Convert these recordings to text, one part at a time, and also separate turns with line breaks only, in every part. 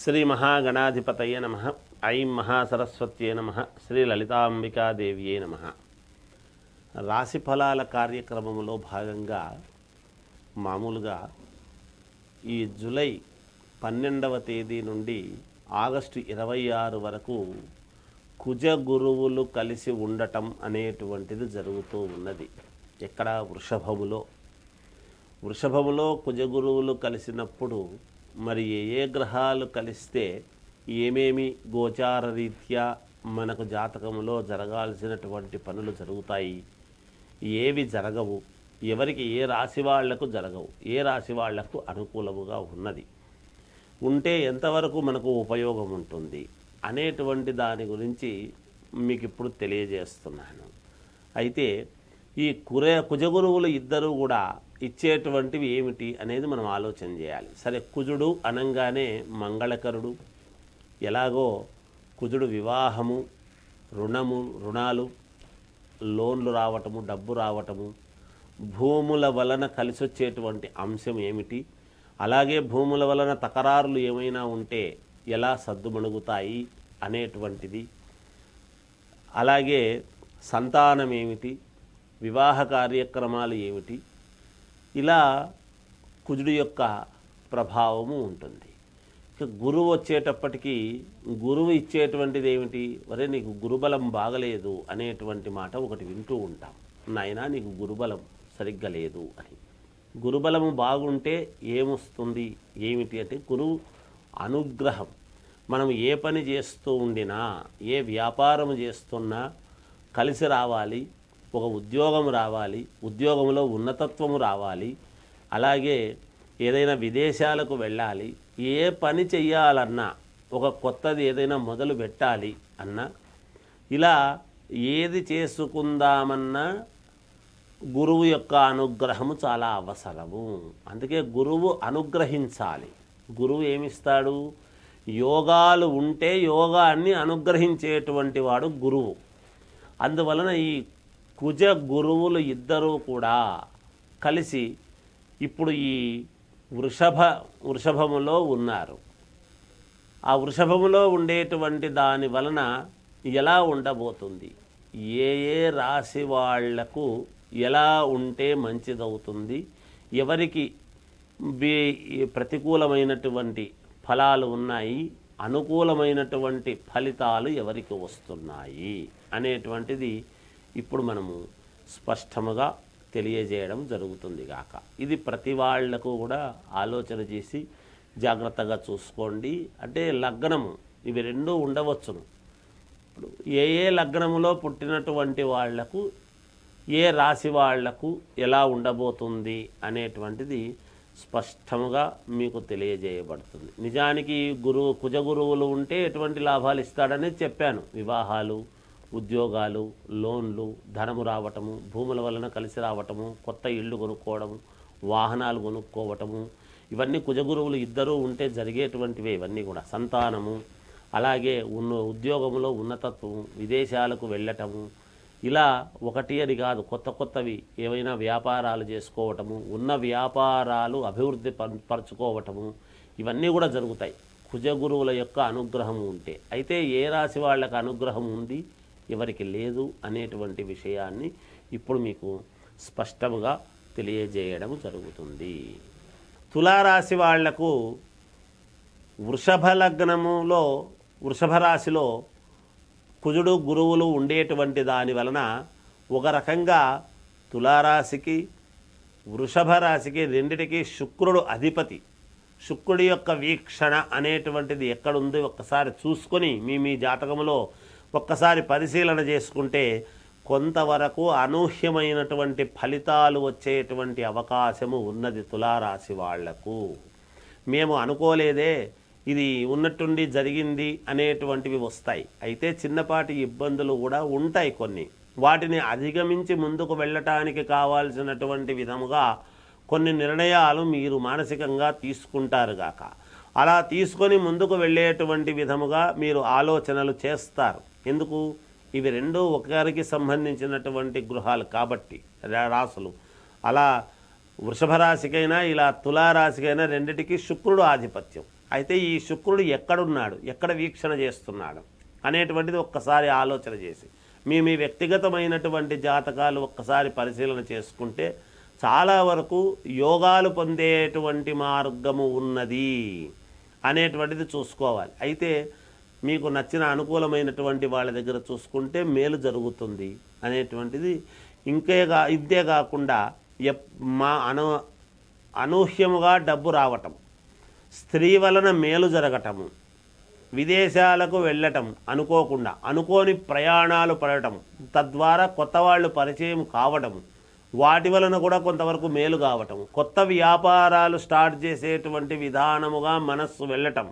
శ్రీ మహాగణాధిపతయే నమః. ఐం మహాసరస్వత్యే నమః. శ్రీ లలితాంబికాదేవియే నమః. రాశి ఫలాల కార్యక్రమంలో భాగంగా మామూలుగా ఈ జూలై 12వ తేదీ నుండి ఆగస్టు 26 వరకు కుజ గురువులు కలిసి ఉండటం అనేటువంటిది జరుగుతూ ఉన్నది. ఎక్కడ? వృషభములో కుజ గురువులు కలిసినప్పుడు మరి ఏ గ్రహాలు కలిస్తే ఏమేమి గోచార రీత్యా మనకు జాతకంలో జరగాల్సినటువంటి పనులు జరుగుతాయి, ఏవి జరగవు, ఎవరికి ఏ రాశి వాళ్లకు జరగవు, ఏ రాశి వాళ్లకు అనుకూలముగా ఉన్నది, ఉంటే ఎంతవరకు మనకు ఉపయోగం ఉంటుంది అనేటువంటి దాని గురించి మీకు ఇప్పుడు తెలియజేస్తున్నాను. అయితే ఈ కుజగురువులు ఇద్దరు కూడా ఇచ్చేటువంటివి ఏమిటి అనేది మనం ఆలోచన చేయాలి. సరే, కుజుడు అనంగానే మంగళకరుడు. ఎలాగో కుజుడు వివాహము, రుణాలు, లోన్లు రావటము, డబ్బు రావటము, భూముల వలన కలిసొచ్చేటువంటి అంశం ఏమిటి, అలాగే భూముల వలన తకరారులు ఏమైనా ఉంటే ఎలా సద్దుమణుగుతాయి అనేటువంటిది, అలాగే సంతానం ఏమిటి, వివాహ కార్యక్రమాలు ఏమిటి, ఇలా కుజుడు యొక్క ప్రభావము ఉంటుంది. ఇక గురువు వచ్చేటప్పటికీ గురువు ఇచ్చేటువంటిది ఏమిటి? వరే నీకు గురుబలం బాగలేదు అనేటువంటి మాట ఒకటి వింటూ ఉంటాం. నాయనా నీకు గురుబలం సరిగ్గా లేదు అని. గురుబలము బాగుంటే ఏమొస్తుంది ఏమిటి అంటే గురువు అనుగ్రహం. మనం ఏ పని చేస్తూ ఉండినా, ఏ వ్యాపారం చేస్తున్నా కలిసి రావాలి, ఒక ఉద్యోగం రావాలి, ఉద్యోగంలో ఉన్నతత్వము రావాలి, అలాగే ఏదైనా విదేశాలకు వెళ్ళాలి, ఏ పని చెయ్యాలన్నా, ఒక కొత్తది ఏదైనా మొదలు పెట్టాలి అన్నా, ఇలా ఏది చేసుకుందామన్నా గురువు యొక్క అనుగ్రహము చాలా అవసరము. అందుకే గురువు అనుగ్రహించాలి. గురువు ఏమిస్తాడు? యోగాలు ఉంటే యోగాన్ని అనుగ్రహించేటువంటి వాడు గురువు. అందువలన ఈ కుజ గురువులు ఇద్దరూ కూడా కలిసి ఇప్పుడు ఈ వృషభములో ఉన్నారు. ఆ వృషభములో ఉండేటువంటి దాని వలన ఎలా ఉండబోతుంది, ఏ రాశి వాళ్లకు ఎలా ఉంటే మంచిదవుతుంది, ఎవరికి ప్రతికూలమైనటువంటి ఫలాలు ఉన్నాయి, అనుకూలమైనటువంటి ఫలితాలు ఎవరికి వస్తున్నాయి అనేటువంటిది ఇప్పుడు మనము స్పష్టముగా తెలియజేయడం జరుగుతుంది గాక. ఇది ప్రతి వాళ్లకు కూడా ఆలోచన చేసి జాగ్రత్తగా చూసుకోండి. అంటే లగ్నము ఇవి రెండూ ఉండవచ్చును. ఇప్పుడు ఏ లగ్నములో పుట్టినటువంటి వాళ్లకు ఏ రాశి వాళ్లకు ఎలా ఉండబోతుంది అనేటువంటిది స్పష్టముగా మీకు తెలియజేయబడుతుంది. నిజానికి కుజ గురువులు ఉంటే ఎటువంటి లాభాలు ఇస్తాడనేది చెప్పాను. వివాహాలు, ఉద్యోగాలు, లోన్లు, ధనము రావటము, భూముల వలన కలిసి రావటము, కొత్త ఇళ్ళు కొనుక్కోవడము, వాహనాలు కొనుక్కోవటము, ఇవన్నీ కుజగురువులు ఇద్దరూ ఉంటే జరిగేటువంటివే. ఇవన్నీ కూడా సంతానము, అలాగే ఉద్యోగంలో ఉన్నతత్వము, విదేశాలకు వెళ్ళటము, ఇలా ఒకటి అని కాదు, కొత్తవి ఏవైనా వ్యాపారాలు చేసుకోవటము, ఉన్న వ్యాపారాలు అభివృద్ధి పరచుకోవటము, ఇవన్నీ కూడా జరుగుతాయి కుజగురువుల యొక్క అనుగ్రహం ఉంటే. అయితే ఏ రాశి వాళ్ళకి అనుగ్రహం ఉంది, ఎవరికి లేదు అనేటువంటి విషయాన్ని ఇప్పుడు మీకు స్పష్టంగా తెలియజేయడం జరుగుతుంది. తులారాశి వాళ్లకు వృషభ రాశిలో కుజుడు గురువులు ఉండేటువంటి దాని వలన ఒక రకంగా తులారాశికి, వృషభ రాశికి రెండిటికి శుక్రుడు అధిపతి. శుక్రుడి యొక్క వీక్షణ అనేటువంటిది ఎక్కడుంది ఒక్కసారి చూసుకొని మీ జాతకంలో ఒక్కసారి పరిశీలన చేసుకుంటే కొంతవరకు అనూహ్యమైనటువంటి ఫలితాలు వచ్చేటువంటి అవకాశము ఉన్నది తులారాశి వాళ్లకు. మేము అనుకోలేదే, ఇది ఉన్నట్టుండి జరిగింది అనేటువంటివి వస్తాయి. అయితే చిన్నపాటి ఇబ్బందులు కూడా ఉంటాయి కొన్ని. వాటిని అధిగమించి ముందుకు వెళ్ళటానికి కావాల్సినటువంటి విధముగా కొన్ని నిర్ణయాలు మీరు మానసికంగా తీసుకుంటారు గాక. అలా తీసుకొని ముందుకు వెళ్ళేటువంటి విధముగా మీరు ఆలోచనలు చేస్తారు. ఎందుకు? ఇవి రెండూ ఒకరికి సంబంధించినటువంటి గృహాలు కాబట్టి, రాసులు. అలా వృషభ రాశికైనా ఇలా తులారాశికైనా రెండిటికి శుక్రుడు ఆధిపత్యం. అయితే ఈ శుక్రుడు ఎక్కడున్నాడు, ఎక్కడ వీక్షణ చేస్తున్నాడు అనేటువంటిది ఒక్కసారి ఆలోచన చేసి మీ వ్యక్తిగతమైనటువంటి జాతకాలు ఒక్కసారి పరిశీలన చేసుకుంటే చాలా వరకు యోగాలు పొందేటువంటి మార్గము ఉన్నది అనేటువంటిది చూసుకోవాలి. అయితే మీకు నచ్చిన అనుకూలమైనటువంటి వాళ్ళ దగ్గర చూసుకుంటే మేలు జరుగుతుంది అనేటువంటిది. ఇంతే కాకుండా అనూహ్యముగా డబ్బు రావటం, స్త్రీ వలన మేలు జరగటము, విదేశాలకు వెళ్ళటం అనుకోకుండా అనుకోని ప్రయాణాలు పడటం, తద్వారా కొత్త వాళ్ళు పరిచయం కావటం, వాటి వలన కూడా కొంతవరకు మేలు కావటం, కొత్త వ్యాపారాలు స్టార్ట్ చేసేటువంటి విధానముగా మనస్సు వెళ్ళటం,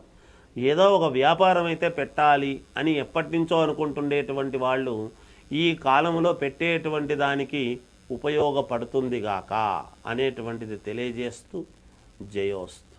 ఏదో ఒక వ్యాపారం అయితే పెట్టాలి అని ఎప్పటి నుంచో అనుకుంటుండేటువంటి వాళ్ళు ఈ కాలంలో పెట్టేటువంటి దానికి ఉపయోగపడుతుందిగాక అనేటువంటిది తెలియజేస్తూ జయోస్తు.